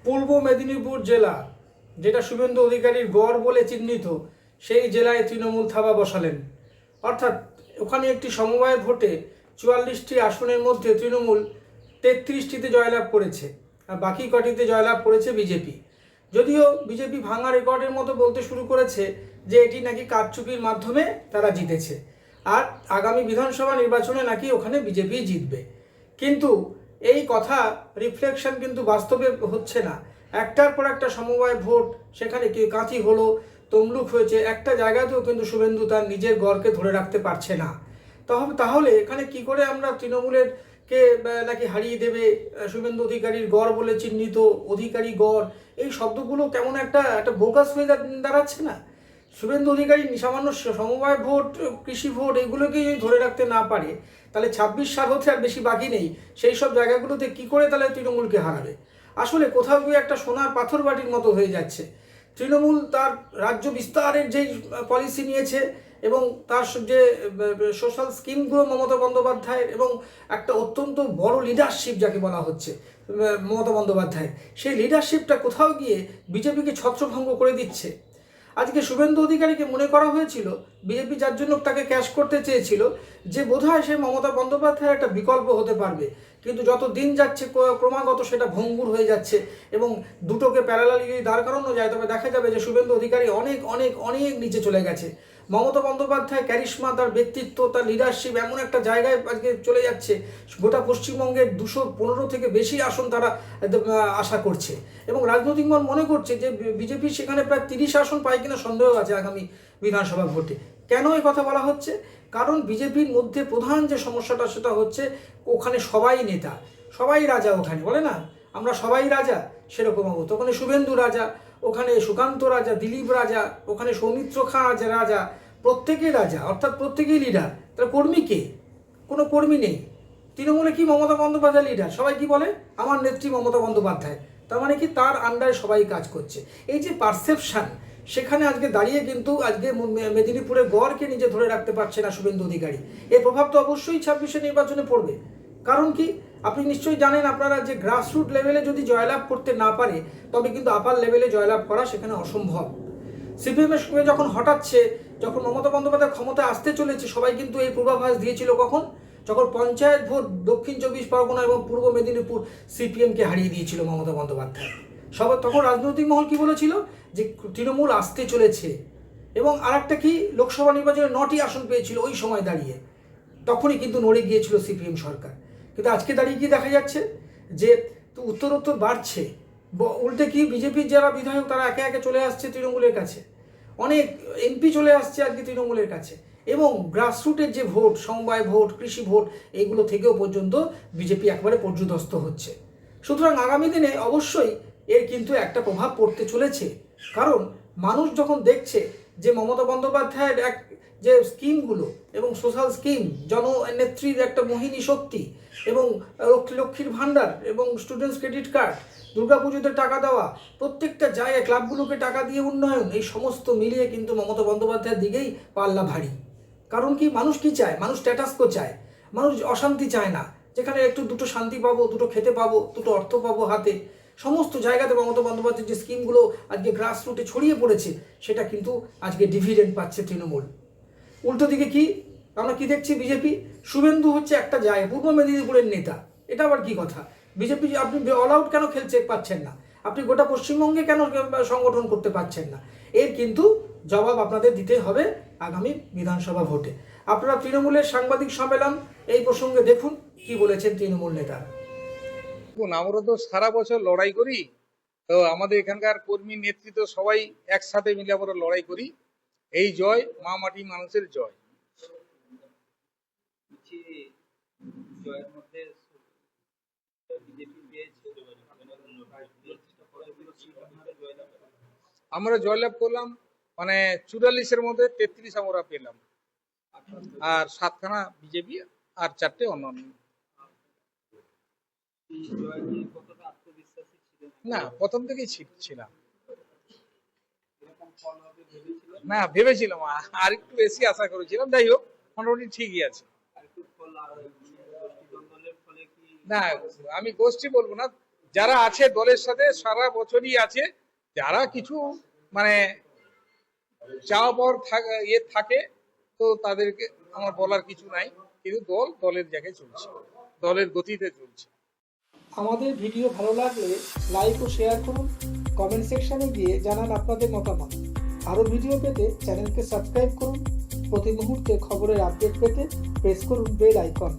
পূর্ব মেদিনীপুর জেলা, যেটা শুভেন্দু অধিকারীর গড় বলে চিহ্নিত, সেই জেলায় তৃণমূল থাবা বসালেন। অর্থাৎ ওখানে একটি সমবায় ভোটে 44টি আসনের মধ্যে তৃণমূল 33টিতে জয়লাভ করেছে, আর বাকি কটিতে জয়লাভ করেছে বিজেপি। যদিও বিজেপি ভাঙা রেকর্ডের মতো বলতে শুরু করেছে যে এটি নাকি কারচুপির মাধ্যমে তারা জিতেছে, আর আগামী বিধানসভা নির্বাচনে নাকি ওখানে বিজেপি জিতবে। কিন্তু এই কথা রিফ্লেকশন কিন্তু বাস্তবে হচ্ছে না। একটার পর একটা সমবায় ভোট, সেখানে কি কাঁথি হলো, তমলুক হয়েছে, একটা জায়গাতেও কিন্তু শুভেন্দু তার নিজের গড়কে ধরে রাখতে পারছে না। তাহলে এখানে কি করে আমরা তৃণমূলের কে নাকি হারিয়ে দেবে শুভেন্দু অধিকারীর গড় বলে চিহ্নিত অধিকারী গড়, এই শব্দগুলো কেমন একটা একটা বোগাস হয়ে দাঁড়াচ্ছে না? শুভেন্দু অধিকারী সামান্য সমবায় ভোট, কৃষি ভোট, এগুলোকে যদি ধরে রাখতে না পারে, তাহলে 26 সাল হতে আর বেশি বাকি নেই। সেই সব জায়গাগুলোতে কি করে তাহলে তৃণমূলকে হারাবে? আসলে কোথাও গিয়ে একটা সোনার পাথর বাটির মতো হয়ে যাচ্ছে। তৃণমূল তার রাজ্য বিস্তারের যেই পলিসি নিয়েছে এবং তার যে সোশ্যাল স্কিমগুলো মমতা বন্দ্যোপাধ্যায়ের, এবং একটা অত্যন্ত বড় লিডারশিপ যাকে বলা হচ্ছে মমতা বন্দ্যোপাধ্যায়ের, সেই লিডারশিপটা কোথাও গিয়ে বিজেপিকে ছত্রভঙ্গ করে দিচ্ছে। আজকে শুভেন্দু অধিকারীকে মনে করা হয়েছিল, বিজেপি যার জন্য তাকে ক্যাশ করতে চেয়েছিল, যে বোধহয় সে মমতা বন্দ্যোপাধ্যায়ের একটা বিকল্প হতে পারবে। কিন্তু যত দিন যাচ্ছে ক্রমাগত সেটা ভঙ্গুর হয়ে যাচ্ছে, এবং দুটোকে প্যারালালি যদি দাঁড় করানো যায়, তবে দেখা যাবে যে শুভেন্দু অধিকারী অনেক অনেক অনেক নিচে চলে গেছে। মমতা বন্দ্যোপাধ্যায় ক্যারিশমা, তার ব্যক্তিত্ব, তার লিডারশিপ এমন একটা জায়গায় আজকে চলে যাচ্ছে, গোটা পশ্চিমবঙ্গের 215 থেকে বেশি আসন তারা আশা করছে, এবং রাজনৈতিক মন মনে করছে যে বিজেপি সেখানে প্রায় 30 আসন পায় কিনা সন্দেহ আছে আগামী বিধানসভা ভোটে। কেন এই কথা বলা হচ্ছে? কারণ বিজেপির মধ্যে প্রধান যে সমস্যাটা সেটা হচ্ছে ওখানে সবাই নেতা, সবাই রাজা। ওখানে বলে না আমরা সবাই রাজা, সেরকম অবস্থা। ওখানে শুভেন্দু রাজা, ওখানে সুকান্ত রাজা, দিলীপ রাজা, ওখানে সৌমিত্র খাঁ রাজা, প্রত্যেকেই রাজা, অর্থাৎ প্রত্যেকেই লিডার। তাহলে কর্মী কে? কোনো কর্মী নেই। তৃণমূলে কি মমতা বন্দ্যোপাধ্যায় লিডার? সবাই কি বলে? আমার নেত্রী মমতা বন্দ্যোপাধ্যায়। তার মানে কি তার আন্ডারে সবাই কাজ করছে। এই যে পারসেপশন, সেখানে আজকে দাঁড়িয়ে কিন্তু আজকে মেদিনীপুরের গড়কে নিজে ধরে রাখতে পারছে না শুভেন্দু অধিকারী। এর প্রভাব তো অবশ্যই 26-এ নির্বাচনে পড়বে। কারণ কি? আপনি নিশ্চয়ই জানেন আপনারা যে গ্রাসরুট লেভেলে যদি জয়লাভ করতে না পারে, তবে কিন্তু আপার লেভেলে জয়লাভ করা সেখানে অসম্ভব। সিপিএমের সঙ্গে যখন হঠাৎছে, যখন মমতা বন্দ্যোপাধ্যায় ক্ষমতা আসতে চলেছে, সবাই কিন্তু এই পূর্বাভাস দিয়েছিল কখন? যখন পঞ্চায়েত ভোট দক্ষিণ 24 পরগনা এবং পূর্ব মেদিনীপুর সিপিএমকে হারিয়ে দিয়েছিল মমতা বন্দ্যোপাধ্যায়। সবার তখন রাজনৈতিক মহল কি বলেছিল? যে তৃণমূল আসতে চলেছে। এবং আর একটা কি, লোকসভা নির্বাচনে 9টি আসন পেয়েছিল ওই সময় দাঁড়িয়ে। তখনই কিন্তু নড়ে গিয়েছিল সিপিএম সরকার। কিন্তু আজকে দাঁড়িয়ে কি দেখা যাচ্ছে? যে উত্তরোত্তর বাড়ছে। উল্টে কি, বিজেপির যারা বিধায়ক তারা একে একে চলে আসছে তৃণমূলের কাছে, অনেক এমপি চলে আসছে আজকে তৃণমূলের কাছে, এবং গ্রাসরুটের যে ভোট, সমবায় ভোট, কৃষি ভোট, এইগুলো থেকেও পর্যন্ত বিজেপি একবারে পর্যুদস্ত হচ্ছে। সুতরাং আগামী দিনে অবশ্যই এর কিন্তু একটা প্রভাব পড়তে চলেছে। কারণ মানুষ যখন দেখছে যে মমতা বন্দ্যোপাধ্যায়ের এক যে স্কিমগুলো, এবং সোশ্যাল স্কিম, জননেত্রীর একটা মোহিনী শক্তি, এবং লক্ষ্মীর ভাণ্ডার, এবং স্টুডেন্টস ক্রেডিট কার্ড, দুর্গাপুজোতে টাকা দেওয়া, প্রত্যেকটা জায়গায় ক্লাবগুলোকে টাকা দিয়ে উন্নয়ন, এই সমস্ত মিলিয়ে কিন্তু মমতা বন্দ্যোপাধ্যায়ের দিকেই পাল্লা ভারী। কারণ কি, মানুষ কি চায়? মানুষ স্ট্যাটাসকো চায়, মানুষ অশান্তি চায় না। যেখানে একটু দুটো শান্তি পাবো, দুটো খেতে পাবো, দুটো অর্থ পাবো হাতে, সমস্ত জায়গাতে মমতা বন্দ্যোপাধ্যায়ের যে স্কিমগুলো আজকে গ্রাসরুটে ছড়িয়ে পড়েছে, সেটা কিন্তু আজকে ডিভিডেন্ড পাচ্ছে তৃণমূল। উল্টো দিকে কি আমরা কি দেখছি? বিজেপি, শুভেন্দু হচ্ছে একটা জায়গায় পূর্ব মেদিনীপুরের নেতা, এটা আবার কি কথা? বিজেপি আপনি অল আউট কেন খেলতে পাচ্ছেন না? আপনি গোটা পশ্চিমবঙ্গে কেন সংগঠন করতে পারছেন না? এর কিন্তু জবাব আপনাদের দিতে হবে আগামী বিধানসভা ভোটে। আপনারা তৃণমূলের সাংবাদিক সম্মেলন এই প্রসঙ্গে দেখুন কি বলেছেন তৃণমূল নেতারা। আমরা তো সারা বছর লড়াই করি, তো আমাদের এখানকার কর্মী নেতৃত্ব সবাই একসাথে মিলে আমরা লড়াই করি। এই জয় মা মাটি মানুষের জয়। আমরা জয়লাভ করলাম, মানে 44-এর মধ্যে 33 আমরা পেলাম, আর 7খানা বিজেপি আর 4টে অন্যান্য। না, প্রথম থেকেই ছিলাম না, ভেবেছিলাম আর একটু বেশি আশা করেছিলাম। যাই হোক, মোটামুটি ঠিকই আছে। না, আমি গোষ্ঠী বলবো না, যারা আছে দলের সাথে সারা বছরই আছে, যারা কিছু মানে চাওয়া পাওয়ার থাকে, তো তাদেরকে আমার বলার কিছু নাই, কিন্তু দল দলের জায়গায় চলছে, দলের গতিতে চলছে। আমাদের ভিডিও ভালো লাগলে লাইক ও শেয়ার করুন, কমেন্ট সেকশনে গিয়ে জানান আপনাদের মতামত। আরও ভিডিও পেতে চ্যানেলকে সাবস্ক্রাইব করুন। প্রতি মুহূর্তে খবরের আপডেট পেতে প্রেস করুন বেল আইকন।